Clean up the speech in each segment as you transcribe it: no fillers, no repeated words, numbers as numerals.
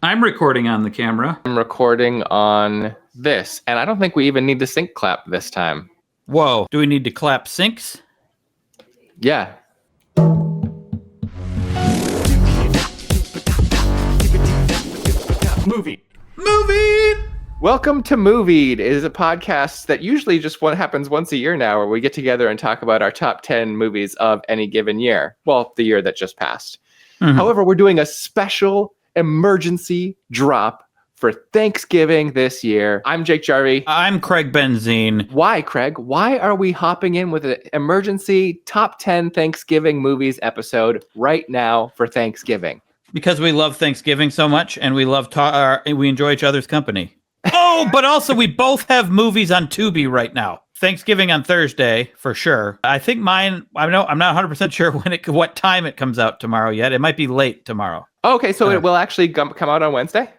I'm recording on the camera. I'm recording on this, and I don't think we even need to sync clap this time. Whoa. Do we need to clap syncs? Yeah. Movie. Welcome to Movied. It is a podcast that usually just happens once a year now, where we get together and talk about our top 10 movies of any given year. Well, the year that just passed. Mm-hmm. However, we're doing a special emergency drop for Thanksgiving this year. I'm Jake Jarvie. I'm Craig Benzine. Why, Craig? Why are we hopping in with an emergency top 10 Thanksgiving movies episode right now for Thanksgiving? Because we love Thanksgiving so much, and we love we enjoy each other's company. Oh, but also we both have movies on Tubi right now. Thanksgiving on Thursday, for sure. I think mine, I'm not 100% sure what time it comes out tomorrow yet. It might be late tomorrow. Okay, so it will actually come out on Wednesday?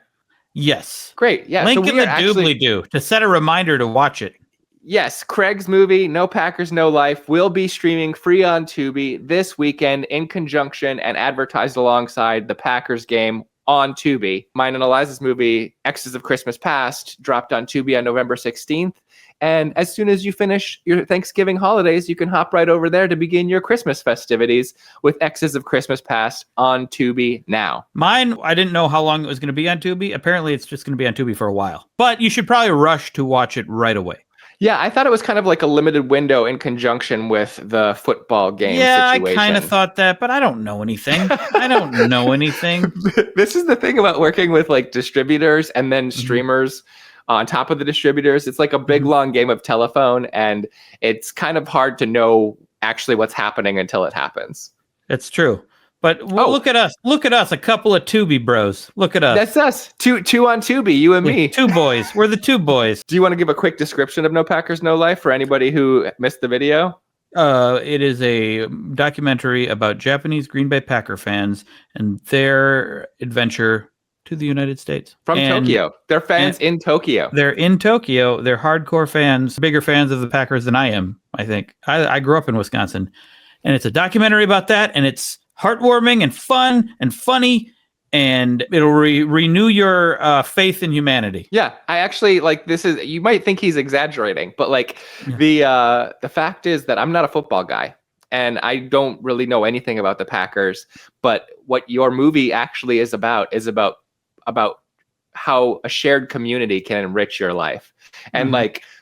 Yes. Great, yeah. Link in the doobly-doo to set a reminder to watch it. Yes, Craig's movie, No Packers, No Life, will be streaming free on Tubi this weekend in conjunction and advertised alongside the Packers game on Tubi. Mine and Eliza's movie, X's of Christmas Past, dropped on Tubi on November 16th. And as soon as you finish your Thanksgiving holidays, you can hop right over there to begin your Christmas festivities with X's of Christmas Past on Tubi now. Mine, I didn't know how long it was going to be on Tubi. Apparently, it's just going to be on Tubi for a while. But you should probably rush to watch it right away. Yeah, I thought it was kind of like a limited window in conjunction with the football game situation. I kind of thought that, but I don't know anything. This is the thing about working with like distributors and then streamers on top of the distributors. It's like a big, long game of telephone, and it's kind of hard to know actually what's happening until it happens. It's true. But look at us. Look at us, a couple of Tubi bros. Look at us. That's us. Two on Tubi, you and me. Two boys. We're the two boys. Do you want to give a quick description of No Packers, No Life for anybody who missed the video? It is a documentary about Japanese Green Bay Packer fans and their adventure to the United States. From Tokyo. They're fans in Tokyo. They're in Tokyo. They're hardcore fans, bigger fans of the Packers than I am, I think. I grew up in Wisconsin. And it's a documentary about that, and it's heartwarming and fun and funny, and it'll renew your faith in humanity. Yeah, I actually this is, you might think he's exaggerating, but the fact is that I'm not a football guy, and I don't really know anything about the Packers. But what your movie actually is about how a shared community can enrich your life, and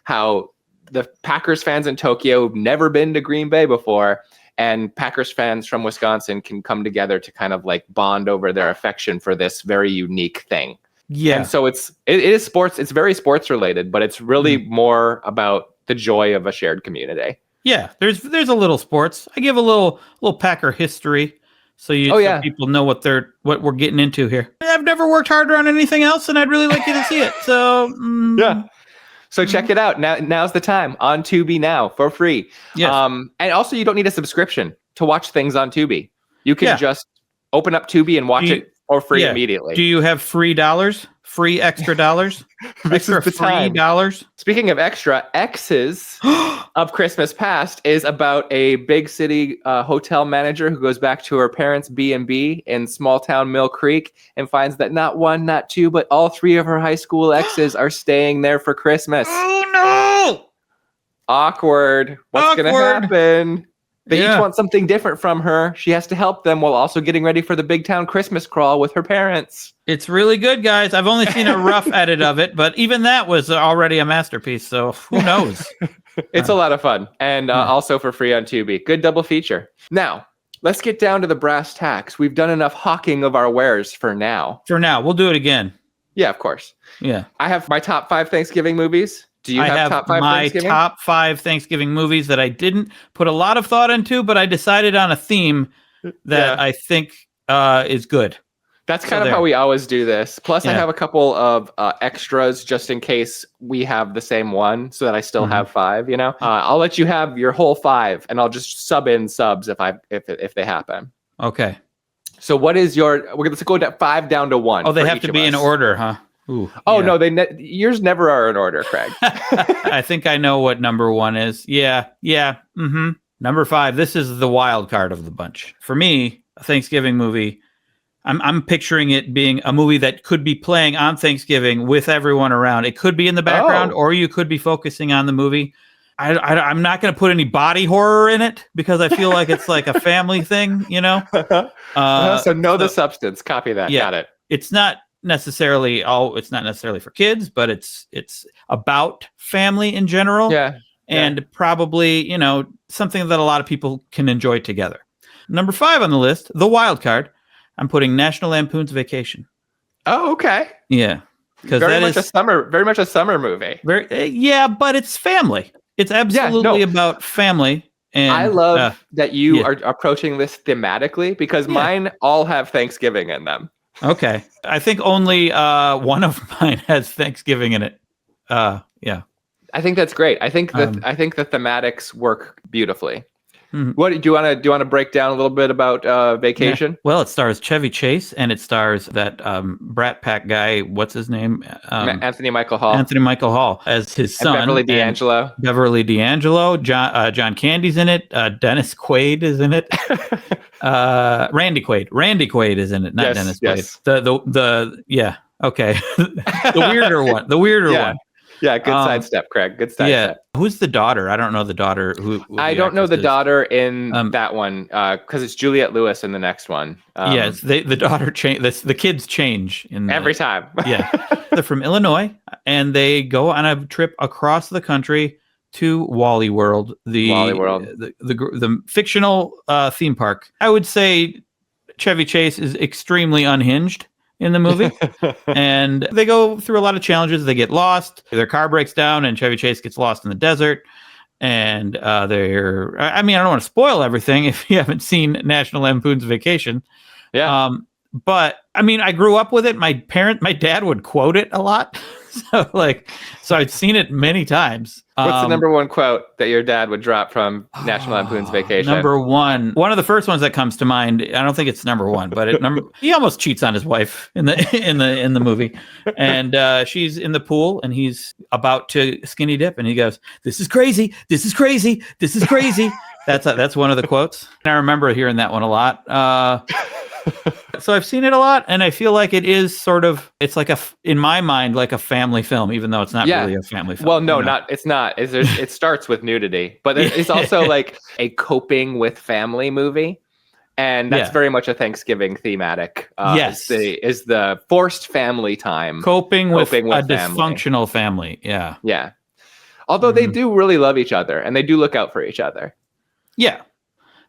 how the Packers fans in Tokyo have never been to Green Bay before. And Packers fans from Wisconsin can come together to kind of bond over their affection for this very unique thing. Yeah. And so it is sports. It's very sports related, but it's really more about the joy of a shared community. Yeah. There's a little sports. I give a little Packer history. So people know what we're getting into here. I've never worked harder on anything else, and I'd really like you to see it. So yeah. So check it out. Now's the time on Tubi now for free. Yes. And also you don't need a subscription to watch things on Tubi. You can just open up Tubi and watch it for free immediately. Do you have free dollars? Free extra dollars? Extra free dollars? Speaking of extra, X's of Christmas Past is about a big city hotel manager who goes back to her parents' B&B in small town Mill Creek and finds that not one, not two, but all three of her high school exes are staying there for Christmas. Oh, no! Awkward. What's going to happen? They each want something different from her. She has to help them while also getting ready for the big town Christmas crawl with her parents. It's really good, guys. I've only seen a rough edit of it, but even that was already a masterpiece, so who knows? It's a lot of fun, and also for free on Tubi. Good double feature. Now, let's get down to the brass tacks. We've done enough hawking of our wares for now. We'll do it again. Yeah, of course. Yeah. I have my top 5 Thanksgiving movies. Do you have top 5 Thanksgiving? Top 5 Thanksgiving movies that I didn't put a lot of thought into, but I decided on a theme that I think is good. That's kind of how we always do this. Plus, I have a couple of extras just in case we have the same one, so that I still have 5. I'll let you have your whole 5, and I'll just sub in subs if they happen. Okay. So, what is your? Let's go 5 down to 1. Oh, they have to be in order, huh? Ooh, no, yours never are in order, Craig. I think I know what number 1 is. Yeah. Number 5. This is the wild card of the bunch. For me, a Thanksgiving movie. I'm picturing it being a movie that could be playing on Thanksgiving with everyone around. It could be in the background, or you could be focusing on the movie. I'm not going to put any body horror in it because I feel like it's like a family thing, you know. So know the substance. Copy that. Yeah, Got it. it's not necessarily for kids, but it's about family in general. Yeah. And probably, you know, something that a lot of people can enjoy together. Number 5 on the list, the wild card. I'm putting National Lampoon's Vacation. Oh, okay. Yeah, because very much a summer movie. Yeah, but it's family. It's absolutely about family. And I love that you are approaching this thematically because mine all have Thanksgiving in them. Okay, I think only one of mine has Thanksgiving in it. Yeah. I think that's great. I think the thematics work beautifully. Mm-hmm. What do you want to break down a little bit about Vacation? Yeah. Well, it stars Chevy Chase and it stars that Brat Pack guy. What's his name? Anthony Michael Hall. Anthony Michael Hall as his son. And Beverly D'Angelo. John Candy's in it. Dennis Quaid is in it. Randy Quaid is in it. Not Dennis Quaid. Okay. The weirder one. One. Yeah, good sidestep, Craig. Good sidestep. Yeah. Who's the daughter? I don't know the daughter. I don't know the daughter in that one because it's Juliette Lewis in the next one. Yes, the daughter change. The kids change every time. Yeah, they're from Illinois and they go on a trip across the country to Wally World, the fictional theme park. I would say Chevy Chase is extremely unhinged in the movie. And they go through a lot of challenges. They get lost. Their car breaks down and Chevy Chase gets lost in the desert. And I don't want to spoil everything if you haven't seen National Lampoon's Vacation. Yeah. But I mean, I grew up with it. My dad would quote it a lot. So I'd seen it many times. What's the number one quote that your dad would drop from National Lampoon's Vacation? Number one of the first ones that comes to mind. I don't think it's number one, but he almost cheats on his wife in the movie, and she's in the pool and he's about to skinny dip, and he goes, "This is crazy. This is crazy. This is crazy." That's one of the quotes. And I remember hearing that one a lot. So I've seen it a lot, and I feel like it is it's like in my mind, like a family film, even though it's not really a family film. Well, no, it's not. It starts with nudity, but it's also like a coping with family movie. And that's very much a Thanksgiving thematic. Yes. Is the forced family time. Coping with a dysfunctional family. Yeah. Yeah. Although they do really love each other, and they do look out for each other. Yeah.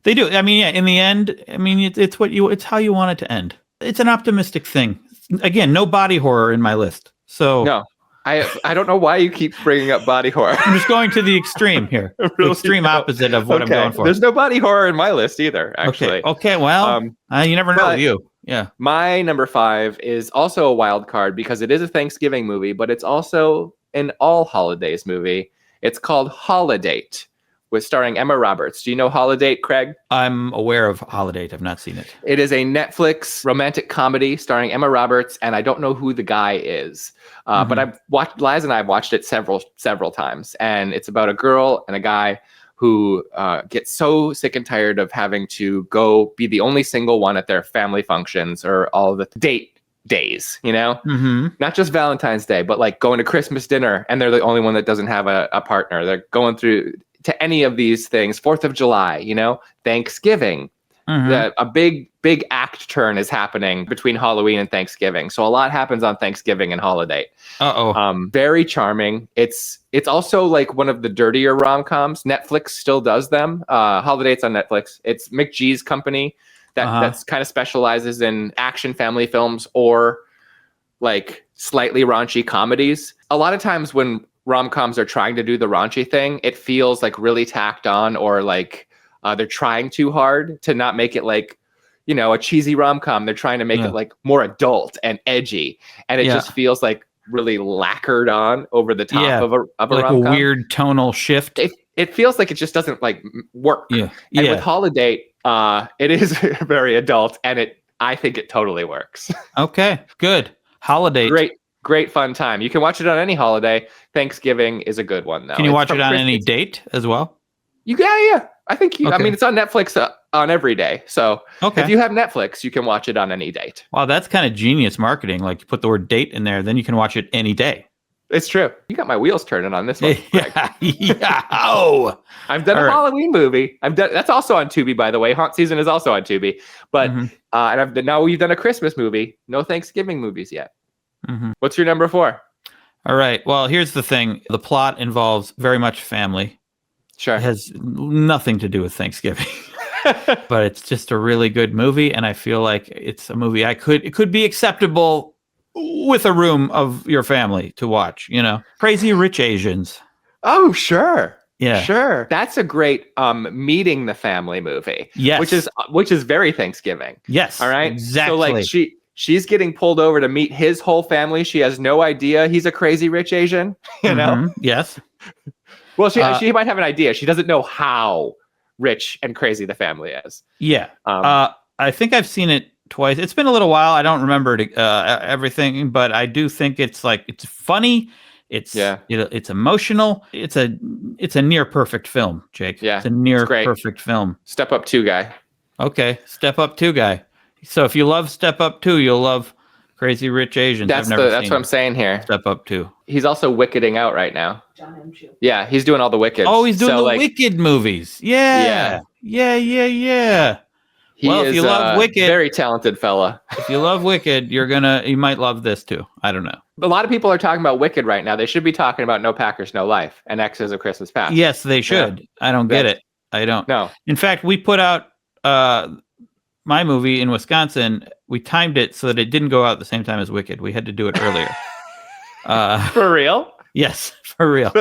They do. I mean, in the end, I mean, it's how you want it to end. It's an optimistic thing. Again, no body horror in my list. So no, I don't know why you keep bringing up body horror. I'm just going to the extreme here. The extreme opposite of what I'm going for. There's no body horror in my list either, actually. Okay. Well, you never know with you. Yeah. My number 5 is also a wild card because it is a Thanksgiving movie, but it's also an all holidays movie. It's called Holidate, with starring Emma Roberts. Do you know Holidate, Craig? I'm aware of Holidate. I've not seen it. It is a Netflix romantic comedy starring Emma Roberts, and I don't know who the guy is. But Liza and I have watched it several times, and it's about a girl and a guy who gets so sick and tired of having to go be the only single one at their family functions or all the date days, you know? Not just Valentine's Day, but like going to Christmas dinner, and they're the only one that doesn't have a partner. They're going through to any of these things, 4th of July, you know, Thanksgiving, a big act turn is happening between Halloween and Thanksgiving. So a lot happens on Thanksgiving and Holiday. Very charming. It's also like one of the dirtier rom-coms. Netflix still does them. Holiday's on Netflix. It's McGee's company that's kind of specializes in action family films or like slightly raunchy comedies. A lot of times when rom-coms are trying to do the raunchy thing, it feels like really tacked on, or like they're trying too hard to not make it like, you know, a cheesy rom-com. They're trying to make it like more adult and edgy, and it just feels like really lacquered on over the top of a like rom-com. A weird tonal shift. It feels like it just doesn't like work. And with Holiday, it is very adult, and I think it totally works. Okay, good. Holiday. Great fun time. You can watch it on any holiday. Thanksgiving is a good one, though. Can you watch it on any date as well? Yeah. I think I Okay. mean, it's on Netflix on every day. So Okay. if you have Netflix, you can watch it on any date. Wow, that's kind of genius marketing. Like you put the word date in there, then you can watch it any day. It's true. You got my wheels turning on this one, Greg. Yeah. Oh. I've done All a right. Halloween movie. That's also on Tubi, by the way. Haunt Season is also on Tubi. But Mhm. and now we've done a Christmas movie. No Thanksgiving movies yet. Mhm. What's your number 4? All right. Well, here's the thing. The plot involves very much family. Sure. It has nothing to do with Thanksgiving. But it's just a really good movie, and I feel like it's a movie it could be acceptable with a room of your family to watch, Crazy Rich Asians. Oh, sure. Yeah. Sure. That's a great meeting the family movie. Yes. Which is very Thanksgiving. Yes. All right. Exactly. So like she's getting pulled over to meet his whole family. She has no idea he's a crazy rich Asian, you know? Yes. Well, she might have an idea. She doesn't know how rich and crazy the family is. Yeah. I think I've seen it twice. It's been a little while. I don't remember everything, but I do think it's funny. It's emotional. It's a near perfect film, Jake. Yeah, it's a near perfect film. Step Up 2 guy. Okay, Step Up 2 guy. So if you love Step Up 2, you'll love Crazy Rich Asians. That's what I'm saying here. Step Up 2. He's also wickeding out right now. John M. Chu. Yeah, he's doing all the wicked. Oh, he's doing the Wicked movies. Yeah. If you love Wicked, very talented fella. If you love Wicked, you might love this too. I don't know. A lot of people are talking about Wicked right now. They should be talking about No Packers, No Life and X's of Christmas Past. Yes, they should. Yeah. I don't get it. I don't. No. In fact, we put out my movie in Wisconsin. We timed it so that it didn't go out at the same time as Wicked. We had to do it earlier. For real? Yes, for real.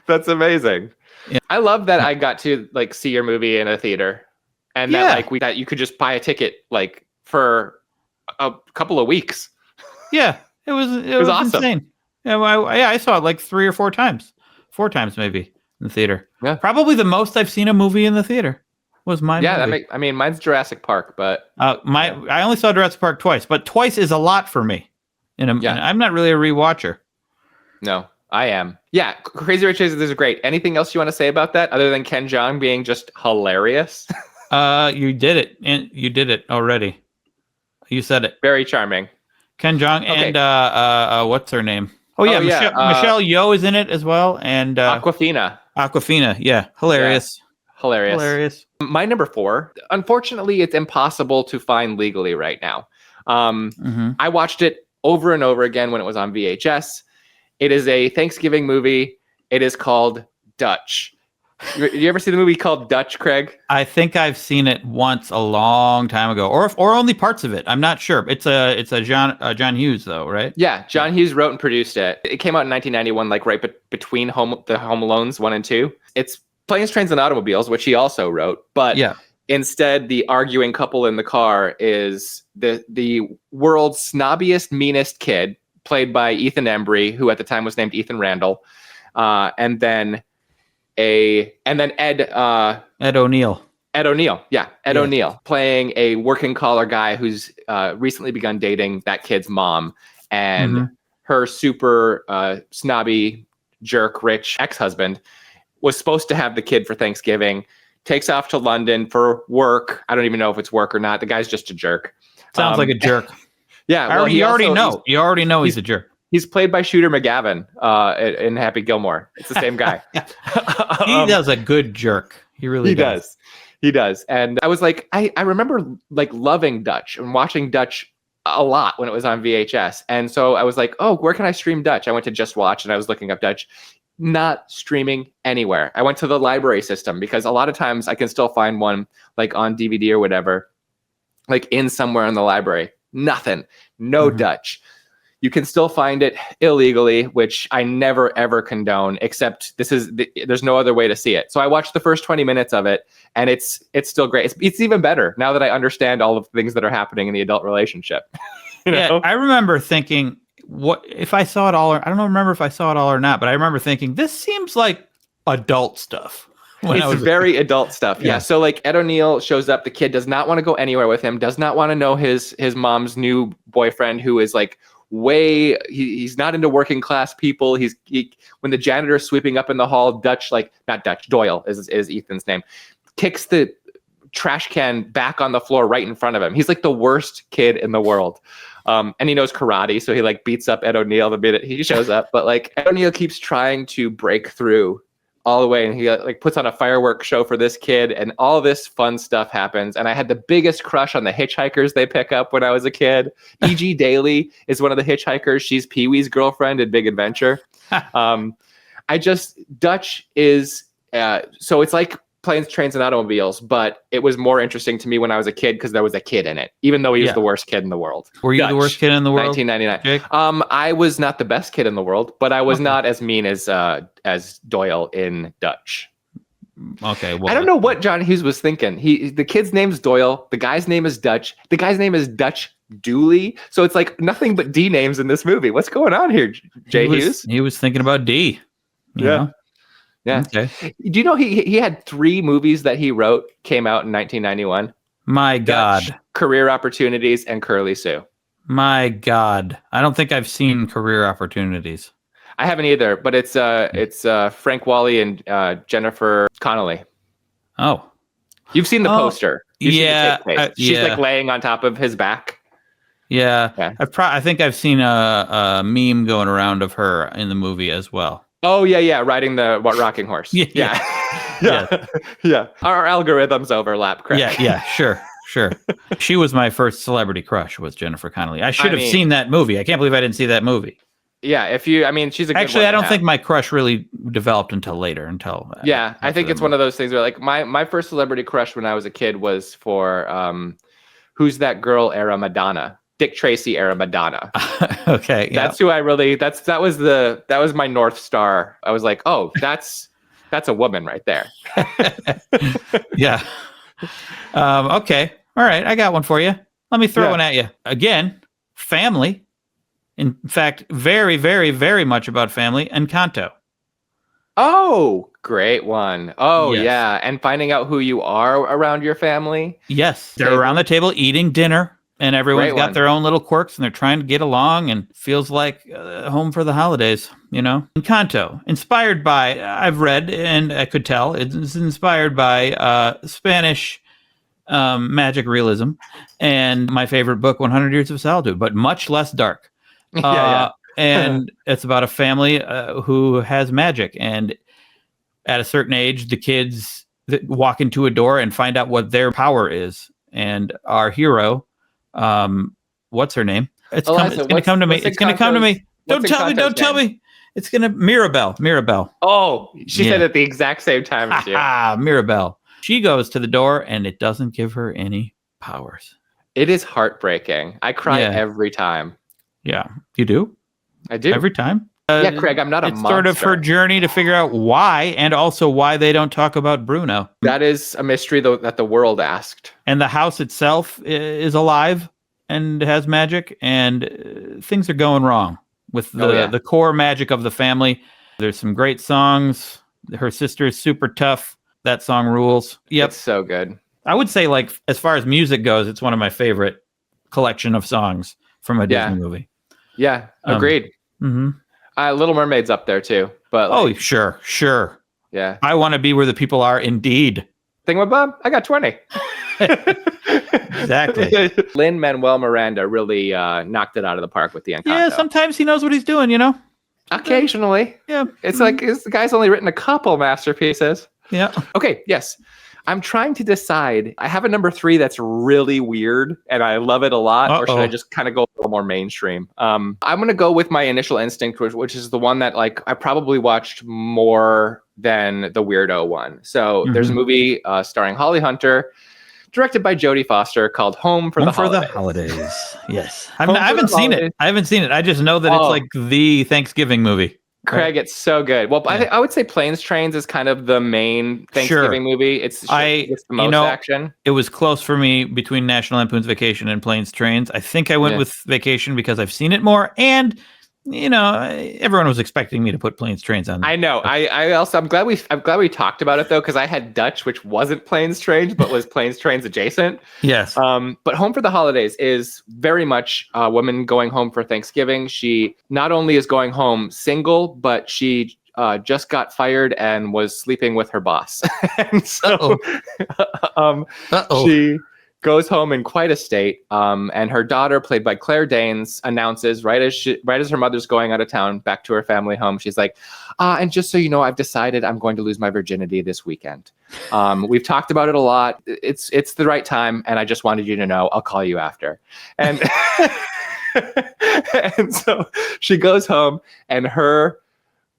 That's amazing. Yeah. I love that I got to see your movie in a theater. And that you could just buy a ticket for a couple of weeks. Yeah, it was awesome. Insane. Yeah, I saw it 3 or 4 times, 4 times maybe in the theater. Yeah, probably the most I've seen a movie in the theater was my movie. Yeah, mine's Jurassic Park, but I only saw Jurassic Park twice, but twice is a lot for me. I'm not really a rewatcher. No, I am. Yeah, Crazy Rich Asians is great. Anything else you want to say about that other than Ken Jeong being just hilarious? You did it, and you did it already. You said it. Very charming. Ken Jeong and what's her name? Oh yeah, Michelle Yeoh is in it as well, and Awkwafina. Yeah, hilarious. Yeah. Hilarious. My number 4. Unfortunately, it's impossible to find legally right now. I watched it over and over again when it was on VHS. It is a Thanksgiving movie. It is called Dutch. You ever see the movie called Dutch, Craig? I think I've seen it once a long time ago, or only parts of it. I'm not sure. It's a John Hughes though, right? Yeah, John Hughes wrote and produced it. It came out in 1991, right between the Home Alones 1 and 2. It's Planes, Trains, and Automobiles, which he also wrote. But instead, the arguing couple in the car is the world's snobbiest, meanest kid, played by Ethan Embry, who at the time was named Ethan Randall, and then Ed O'Neill. Ed O'Neill playing a working collar guy who's recently begun dating that kid's mom, and her super snobby jerk rich ex-husband was supposed to have the kid for Thanksgiving, takes off to London for work. I don't even know if it's work or not. The guy's just a jerk. Sounds like a jerk. Yeah. Well, you already know he's a jerk. He's played by Shooter McGavin in Happy Gilmore. It's the same guy. He does a good jerk. He really does. He does. And I was like, I remember loving Dutch and watching Dutch a lot when it was on VHS. And so I was like, oh, where can I stream Dutch? I went to Just Watch and I was looking up Dutch. Not streaming anywhere. I went to the library system because a lot of times I can still find one on DVD or whatever, in somewhere in the library. Nothing. No Dutch. You can still find it illegally, which I never, ever condone, except there's no other way to see it. So I watched the first 20 minutes of it, and it's still great. It's even better now that I understand all of the things that are happening in the adult relationship. Yeah, I remember thinking, what if I saw it all? I don't remember if I saw it all or not, but I remember thinking, this seems like adult stuff. It's very adult stuff. Yeah. So Ed O'Neill shows up. The kid does not want to go anywhere with him, does not want to know his mom's new boyfriend, who is he's not into working class people. When the janitor's sweeping up in the hall, Doyle is Ethan's name, kicks the trash can back on the floor right in front of him. He's like the worst kid in the world. And he knows karate, so he like beats up Ed O'Neill the minute he shows up. But like Ed O'Neill keeps trying to break through all the way, and he like puts on a fireworks show for this kid, and all this fun stuff happens. And I had the biggest crush on the hitchhikers they pick up when I was a kid. E.G. Daly is one of the hitchhikers. She's Pee-wee's girlfriend in Big Adventure. Dutch is so it's like Planes, Trains, and Automobiles, but it was more interesting to me when I was a kid because there was a kid in it, even though he was the worst kid in the world. Were you the worst kid in the world? 1999. I was not the best kid in the world, but I was not as mean as Doyle in Dutch. Okay, well, I don't know what John Hughes was thinking. The kid's name's Doyle, the guy's name is Dutch, the guy's name is Dutch Dooley, so it's like nothing but D names in this movie. What's going on here, Hughes? He was thinking about D. You know? Yeah. Okay. Do you know he had 3 movies that he wrote came out in 1991? My God. Dutch, Career Opportunities, and Curly Sue. My God. I don't think I've seen Career Opportunities. I haven't either, but it's Frank Wally and Jennifer Connelly. Oh. You've seen the poster. You've seen the tape case. She's yeah. like laying on top of his back. Yeah. I think I've seen a meme going around of her in the movie as well. Oh, yeah, riding the rocking horse. Yeah. Our algorithms overlap, Craig. Yeah, sure. She was my first celebrity crush, was Jennifer Connelly. I should have seen that movie. I can't believe I didn't see that movie. Yeah, she's a good Actually, one I don't think my crush really developed until later. I think it's one of those things where like my first celebrity crush when I was a kid was for Who's That Girl era Madonna. Dick Tracy era Madonna. Okay. That's who I really that was my North Star. I was like, oh, that's a woman right there. Yeah. Okay. All right. I got one for you. Let me throw one at you. Again, family. In fact, very, very, very much about family. Encanto. Oh, great one. Oh, yes. Yeah. And finding out who you are around your family. Yes. They're around the table eating dinner. And everyone's got their own little quirks, and they're trying to get along, and feels like home for the holidays, you know? Encanto, inspired by, I've read, and I could tell, it's inspired by Spanish magic realism, and my favorite book, 100 Years of Solitude, but much less dark. And it's about a family who has magic, and at a certain age, the kids walk into a door and find out what their power is, and our hero... what's her name? It's going to come to me. It's going to come to me. Don't tell me. It's going to Mirabelle. Oh, she said it at the exact same time as you. Mirabelle. She goes to the door and it doesn't give her any powers. It is heartbreaking. I cry every time. Yeah. You do? I do. Every time? Craig, I'm not a monster. It's sort of her journey to figure out why, and also why they don't talk about Bruno. That is a mystery that the world asked. And the house itself is alive and has magic, and things are going wrong with the core magic of the family. There's some great songs. Her sister is super tough. That song rules. Yep. It's so good. I would say, like, as far as music goes, it's one of my favorite collection of songs from a Disney movie. Yeah, agreed. Little Mermaid's up there too, but sure. Yeah, I want to be where the people are. Indeed. Thingamabob, I got 20. Exactly. Lin-Manuel Miranda really knocked it out of the park with the Encanto. Yeah, sometimes he knows what he's doing, you know. Occasionally. Yeah, it's like the guy's only written a couple masterpieces. Yeah. Okay. Yes. I'm trying to decide. I have a number 3 that's really weird and I love it a lot. Or should I just kind of go a little more mainstream? I'm going to go with my initial instinct, which is the one that like I probably watched more than the weirdo one. So there's a movie starring Holly Hunter, directed by Jodie Foster, called Home for the Holidays. Yes. I haven't seen it. I just know that it's like the Thanksgiving movie. Craig, it's so good. Well, I would say Planes, Trains is kind of the main Thanksgiving movie. It's the most action. It was close for me between National Lampoon's Vacation and Planes, Trains. I think I went with Vacation because I've seen it more, and you know, everyone was expecting me to put Planes, Trains on. I know. I'm glad we talked about it though, because I had Dutch, which wasn't Planes, Trains, but was Planes, Trains adjacent. Yes. But Home for the Holidays is very much a woman going home for Thanksgiving. She not only is going home single, but she just got fired and was sleeping with her boss. And so she goes home in quite a state. And her daughter, played by Claire Danes, announces right as her mother's going out of town back to her family home, she's like, and just so you know, I've decided I'm going to lose my virginity this weekend. We've talked about it a lot. It's the right time, and I just wanted you to know. I'll call you after. And and so she goes home, and her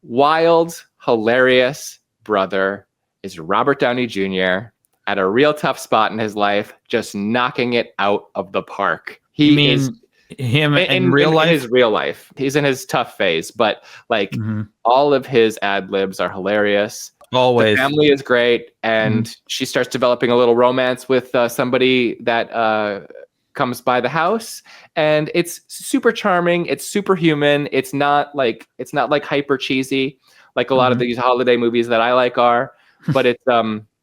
wild, hilarious brother is Robert Downey Jr. at a real tough spot in his life, just knocking it out of the park. He is him in real life? In his real life. He's in his tough phase, but like all of his ad libs are hilarious. Always. The family is great, and she starts developing a little romance with somebody that comes by the house, and it's super charming. It's super human. It's not like hyper cheesy like a lot of these holiday movies that I like are, but it's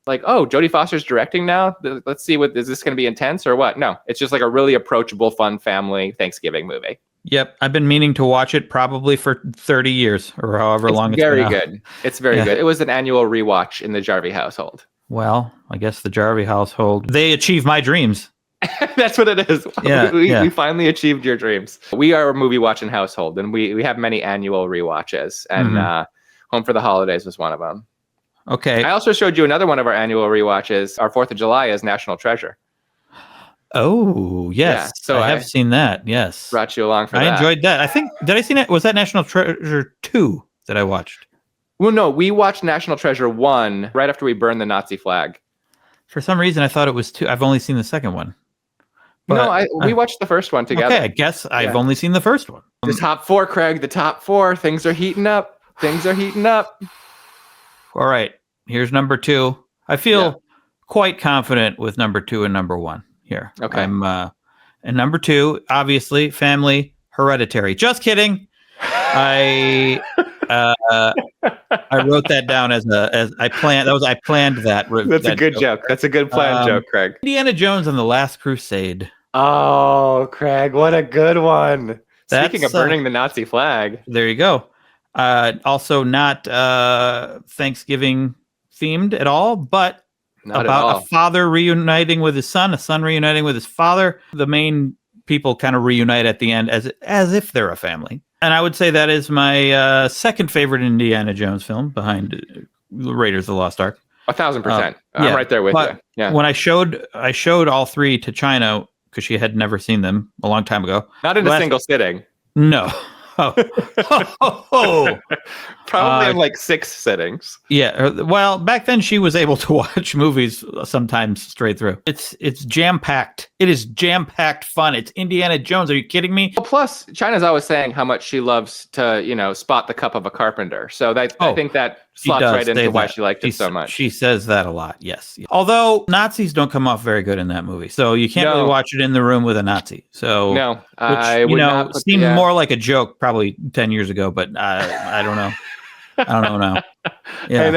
like, oh, Jodie Foster's directing now. Let's see, is this going to be intense or what? No, it's just like a really approachable, fun family Thanksgiving movie. Yep, I've been meaning to watch it probably for 30 years or however long it's been out. Very good. It's very good. It was an annual rewatch in the Jarvie household. Well, I guess the Jarvie household, they achieved my dreams. That's what it is. Yeah, we finally achieved your dreams. We are a movie watching household, and we have many annual rewatches, and Home for the Holidays was one of them. Okay. I also showed you another one of our annual rewatches. Our 4th of July is National Treasure. Oh, yes. Yeah, so I have seen that. Yes. Brought you along for that. I enjoyed that. I think, did I see that? Was that National Treasure 2 that I watched? Well, no, we watched National Treasure 1 right after we burned the Nazi flag. For some reason, I thought it was 2. I've only seen the second one. But, no, we watched the first one together. Okay, I guess I've only seen the first one. The top 4, Craig, the top 4. Things are heating up. Things are heating up. All right, here's number 2. I feel quite confident with number 2 and number 1 here. Okay. And number 2, obviously, Family, Hereditary. Just kidding. I wrote that down as I planned. I planned that. That's a good joke. That's a good planned joke, Craig. Indiana Jones and the Last Crusade. Oh, Craig, what a good one. Speaking of burning the Nazi flag. There you go. Also not Thanksgiving themed at all, but a father reuniting with his son, a son reuniting with his father. The main people kind of reunite at the end as if they're a family. And I would say that is my second favorite Indiana Jones film behind Raiders of the Lost Ark. 1,000%. I'm right there with you. Yeah. When I showed all 3 to China because she had never seen them a long time ago. Not in a single sitting. No. Probably in like 6 sittings. Yeah. Well, back then she was able to watch movies sometimes straight through. It's jam-packed. It is jam-packed fun. It's Indiana Jones. Are you kidding me? Well, plus, China's always saying how much she loves to, spot the cup of a carpenter. So I think that slots right into why she liked it so much. She says that a lot, yes. Although Nazis don't come off very good in that movie. So you can't really watch it in the room with a Nazi. So which, seemed more like a joke probably 10 years ago, but I don't know. I don't know now. Yeah.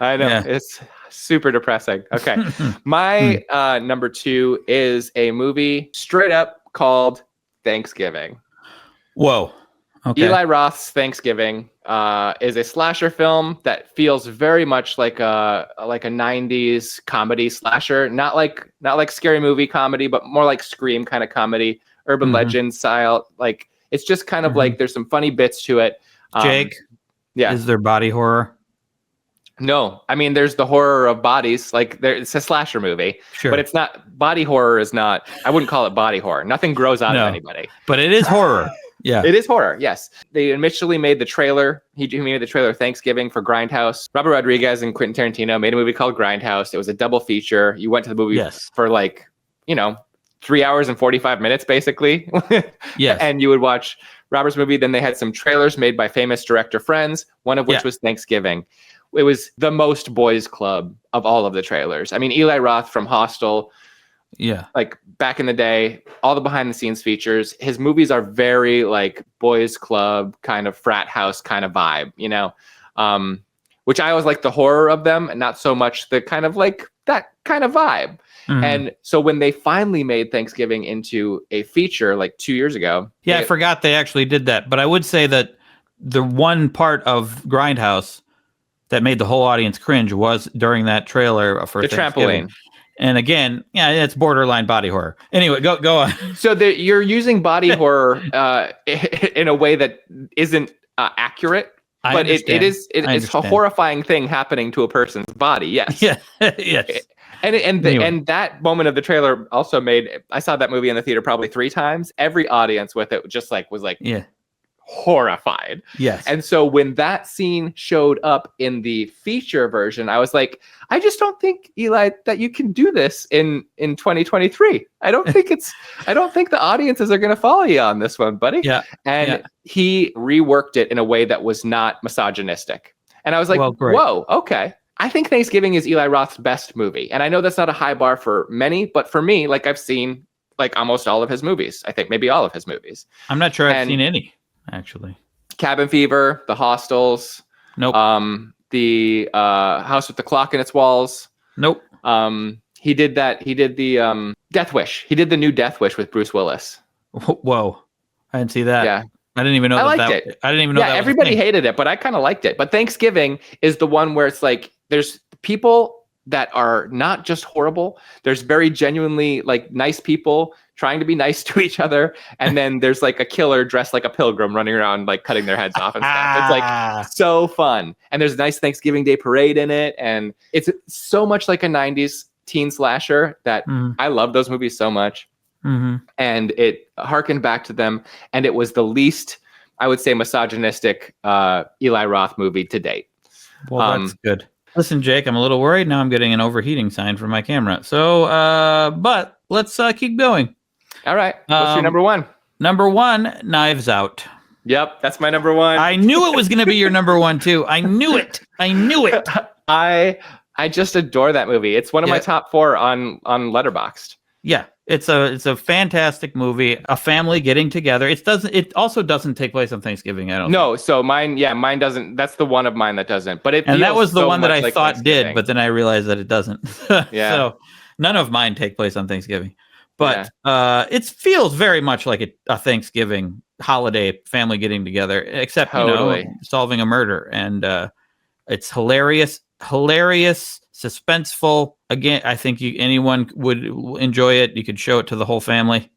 I know. Yeah. It's super depressing. Okay. My number 2 is a movie straight up called ThanksGiving. Whoa. Okay. Eli Roth's ThanksGiving is a slasher film that feels very much like a 90s comedy slasher, not like scary movie comedy, but more like Scream kind of comedy, urban legend style. Like it's just kind of like there's some funny bits to it. Jake, is there body horror? No, I mean there's the horror of bodies. Like it's a slasher movie, but it's not body horror. Is not. I wouldn't call it body horror. Nothing grows out of anybody. But it is horror. Yeah, it is horror. Yes, they initially made the trailer. He made the trailer ThanksGiving for Grindhouse. Robert Rodriguez and Quentin Tarantino made a movie called Grindhouse. It was a double feature. You went to the movie for 3 hours and 45 minutes, basically. Yes, and you would watch Robert's movie. Then they had some trailers made by famous director friends. One of which was ThanksGiving. It was the most boys club of all of the trailers. I mean, Eli Roth from Hostel. Yeah. Like back in the day, all the behind the scenes features, his movies are very like boys club kind of frat house kind of vibe, which I always like the horror of them and not so much the kind of like that kind of vibe. And so when they finally made ThanksGiving into a feature like 2 years ago. Yeah, I forgot they actually did that. But I would say that the one part of Grindhouse that made the whole audience cringe was during that trailer for The Thanksgiving. trampoline. And again, yeah, it's borderline body horror. Anyway, go on. So you're using body horror in a way that isn't accurate, but it's a horrifying thing happening to a person's body. Yes. Yeah. Yes. And that moment of the trailer also I saw that movie in the theater probably 3 times. Every audience with it just was horrified. Yes. And so when that scene showed up in the feature version, I was like, I just don't think, Eli, that you can do this in 2023. I don't think the audiences are going to follow you on this one, buddy. Yeah. And he reworked it in a way that was not misogynistic. And I was like, whoa, okay. I think Thanksgiving is Eli Roth's best movie. And I know that's not a high bar for many, but for me, like, I've seen like almost all of his movies. I think maybe all of his movies. I'm not sure I've seen any, actually. Cabin Fever, The Hostels. Nope. The House with the Clock in its Walls. Nope. He did the Death Wish. He did the new Death Wish with Bruce Willis. Whoa. I didn't see that. Yeah. I didn't even know I liked it. I didn't even know that. Everybody hated it, but I kind of liked it. But Thanksgiving is the one where it's like there's people that are not just horrible. There's very genuinely like nice people trying to be nice to each other. And then there's like a killer dressed like a pilgrim running around, like cutting their heads off and stuff. It's like so fun. And there's a nice Thanksgiving Day parade in it. And it's so much like a 90s teen slasher that I love those movies so much. Mm-hmm. And it harkened back to them. And it was the least, I would say, misogynistic Eli Roth movie to date. Well, that's good. Listen, Jake, I'm a little worried. Now I'm getting an overheating sign from my camera. So, but let's keep going. All right. What's your number one? Number one, Knives Out. Yep, that's my number one. I knew it was going to be your number one, too. I knew it. I just adore that movie. It's one of my top 4 on Letterboxd. Yeah, it's a fantastic movie. A family getting together. It also doesn't take place on Thanksgiving. I don't. No, so mine doesn't. That's the one of mine that doesn't. But that was the one that I thought did, but then I realized that it doesn't. Yeah. So none of mine take place on Thanksgiving, but it feels very much like a Thanksgiving holiday, family getting together, except solving a murder, and it's hilarious, suspenseful. Again, I think anyone would enjoy it. You could show it to the whole family.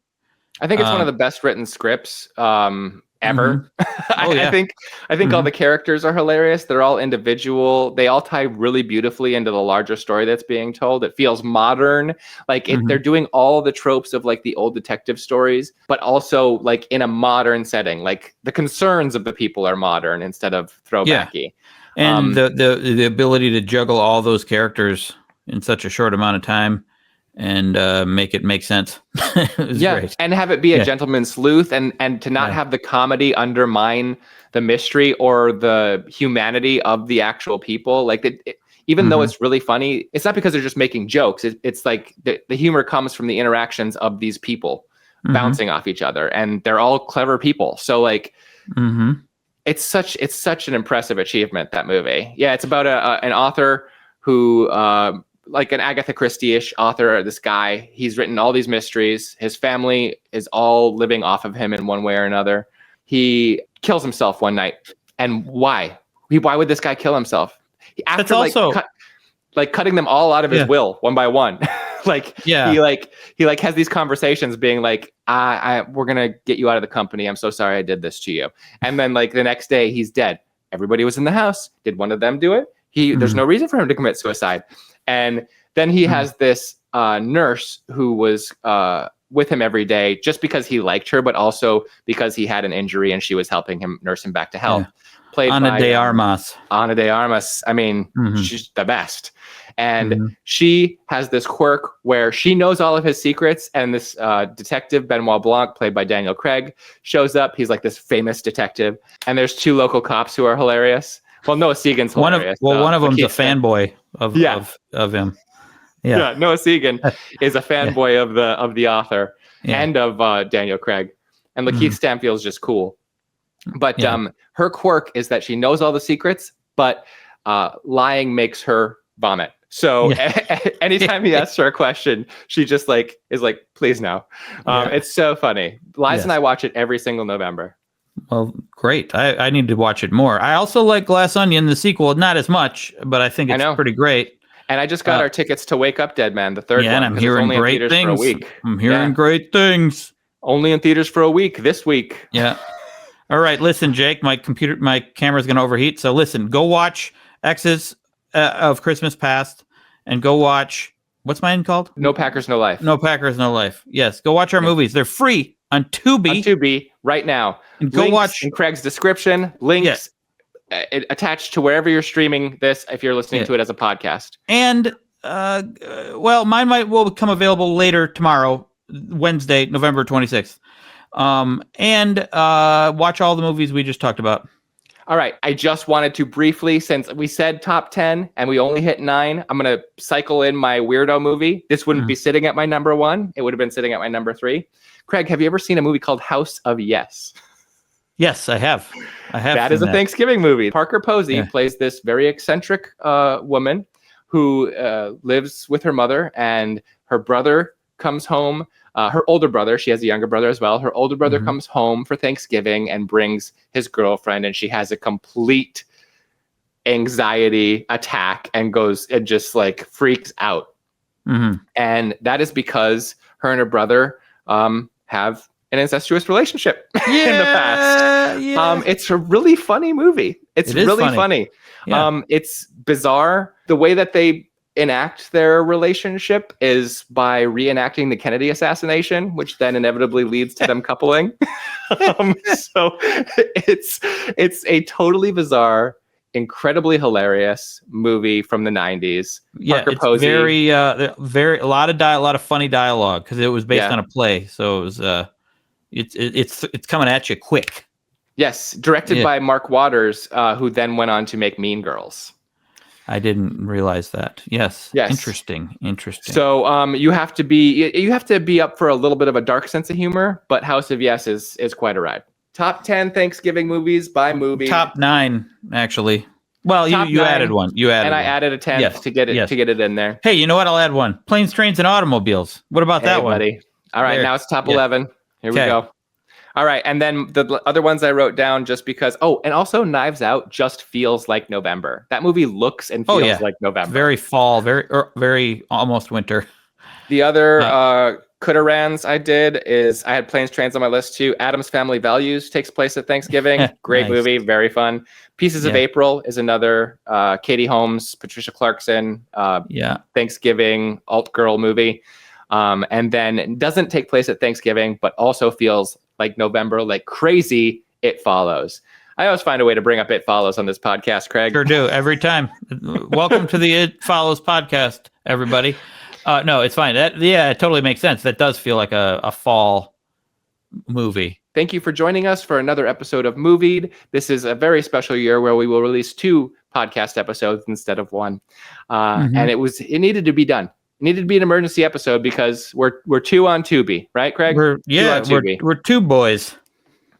I think it's one of the best written scripts ever. I think all the characters are hilarious. They're all individual. They all tie really beautifully into the larger story that's being told. It feels modern. Like they're doing all the tropes of like the old detective stories, but also like in a modern setting. Like the concerns of the people are modern instead of throwbacky. And the ability to juggle all those characters in such a short amount of time and make it make sense. Great. And have it be a gentleman's sleuth and to not have the comedy undermine the mystery or the humanity of the actual people. Like even though it's really funny, it's not because they're just making jokes. It's like the humor comes from the interactions of these people bouncing off each other, and they're all clever people. So like, it's such an impressive achievement, that movie. Yeah, it's about an author who, like an Agatha Christie-ish author, this guy, he's written all these mysteries. His family is all living off of him in one way or another. He kills himself one night. And why? Why would this guy kill himself? After cutting them all out of his will one by one. He has these conversations being like, we're going to get you out of the company. I'm so sorry I did this to you. And then like the next day he's dead. Everybody was in the house. Did one of them do it? There's no reason for him to commit suicide. And then he has this nurse who was with him every day just because he liked her, but also because he had an injury and she was helping him nurse him back to health. Played Ana de Armas. Ana de Armas. I mean, she's the best. And she has this quirk where she knows all of his secrets. And this detective, Benoit Blanc, played by Daniel Craig, shows up. He's like this famous detective. And there's 2 local cops who are hilarious. Well, Noah Segan's hilarious. One of them's a fanboy of him. Yeah, Noah Segan is a fanboy of the author and of Daniel Craig. And Lakeith Stanfield's just cool. But her quirk is that she knows all the secrets, but lying makes her vomit. So anytime he asks her a question, she just like is like, please no. It's so funny. Liza and I watch it every single November. Well, great. I need to watch it more. I also like Glass Onion, the sequel, not as much, but I think it's pretty great. And I just got our tickets to Wake Up Dead Man, the third one. And I'm hearing great things. For a week. I'm hearing great things. Only in theaters for a week this week. Yeah. All right. Listen, Jake, my camera's going to overheat. So listen, go watch X's of Christmas Past and go watch, what's mine called? No Packers, No Life. No Packers, No Life. Yes. Go watch our movies. They're free on Tubi. On Tubi right now. And go watch in Craig's description. Links attached to wherever you're streaming this if you're listening to it as a podcast. And mine will become available later tomorrow, Wednesday, November 26th. And watch all the movies we just talked about. All right. I just wanted to briefly, since we said top 10 and we only hit 9, I'm going to cycle in my weirdo movie. This wouldn't be sitting at my number 1. It would have been sitting at my number 3. Craig, have you ever seen a movie called House of Yes? Yes, I have. That is a Thanksgiving movie. Parker Posey plays this very eccentric woman who lives with her mother, and her brother comes home. Her older brother, she has a younger brother as well. Her older brother comes home for Thanksgiving and brings his girlfriend, and she has a complete anxiety attack and goes and just like freaks out. And that is because her and her brother have an incestuous relationship in the past. It's a really funny movie. It's really funny. It's bizarre. The way that they enact their relationship is by reenacting the Kennedy assassination, which then inevitably leads to them coupling. So it's a totally bizarre, incredibly hilarious movie from the 90s. Parker Posey, very a lot of funny dialogue because it was based on a play. So it was it's coming at you quick. Yes, directed by Mark Waters, who then went on to make Mean Girls. I didn't realize that. Yes. Interesting. So you have to be up for a little bit of a dark sense of humor, but House of Yes is quite a ride. Top 10 Thanksgiving movies by movie. Top 9, actually. Well, you added one. I added a 10th to get it in there. Hey, you know what? I'll add one. Planes, Trains, and Automobiles. What about that one? Buddy. All right, now it's top 11. Here we go. All right, and then the other ones I wrote down just because. Oh, and also Knives Out just feels like November. That movie looks and feels like November. Very fall, very almost winter. The other Coulda-Rans I had Planes, Trains on my list too. Addams Family Values takes place at Thanksgiving. Great movie, very fun. Pieces of April is another Katie Holmes, Patricia Clarkson, Thanksgiving alt girl movie. And then it doesn't take place at Thanksgiving, but also feels like November, like crazy. It Follows. I always find a way to bring up It Follows on this podcast, Craig. Sure do, every time. Welcome to the It Follows podcast, everybody. No, it's fine. It totally makes sense. That does feel like a fall movie. Thank you for joining us for another episode of Movied. This is a very special year where we will release 2 podcast episodes instead of 1. And it needed to be done. It needed to be an emergency episode because we're 2 on Tubi, right, Craig? We're 2 boys.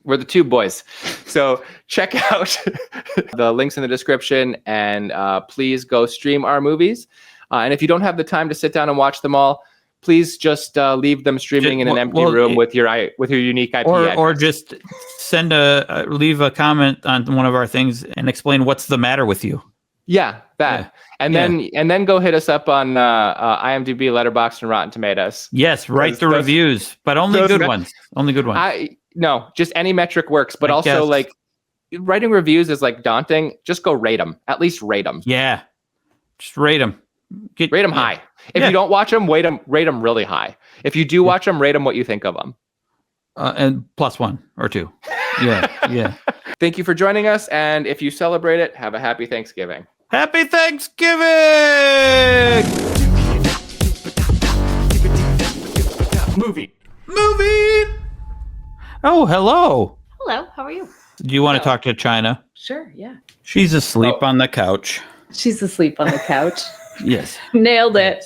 We're the 2 boys. So check out the links in the description and please go stream our movies. And if you don't have the time to sit down and watch them all, please just leave them streaming in an empty room with your unique IP address. Or just leave a comment on one of our things and explain what's the matter with you. Yeah, that. Yeah. And then go hit us up on IMDb, Letterboxd, and Rotten Tomatoes. Yes, write the reviews, but only good ones. Only good ones. No, just any metric works, but also like writing reviews is like daunting. Just go rate them. At least rate them. Yeah, just rate them. Rate them high. If you don't watch them, rate them really high. If you do watch them, rate them what you think of them. And +1 or 2. Yeah. Thank you for joining us, and if you celebrate it, have a happy Thanksgiving. Happy Thanksgiving! Movie. Oh, hello. Hello, how are you? Do you want to talk to China? Sure, yeah. She's asleep on the couch. She's asleep on the couch. Yes. Nailed it.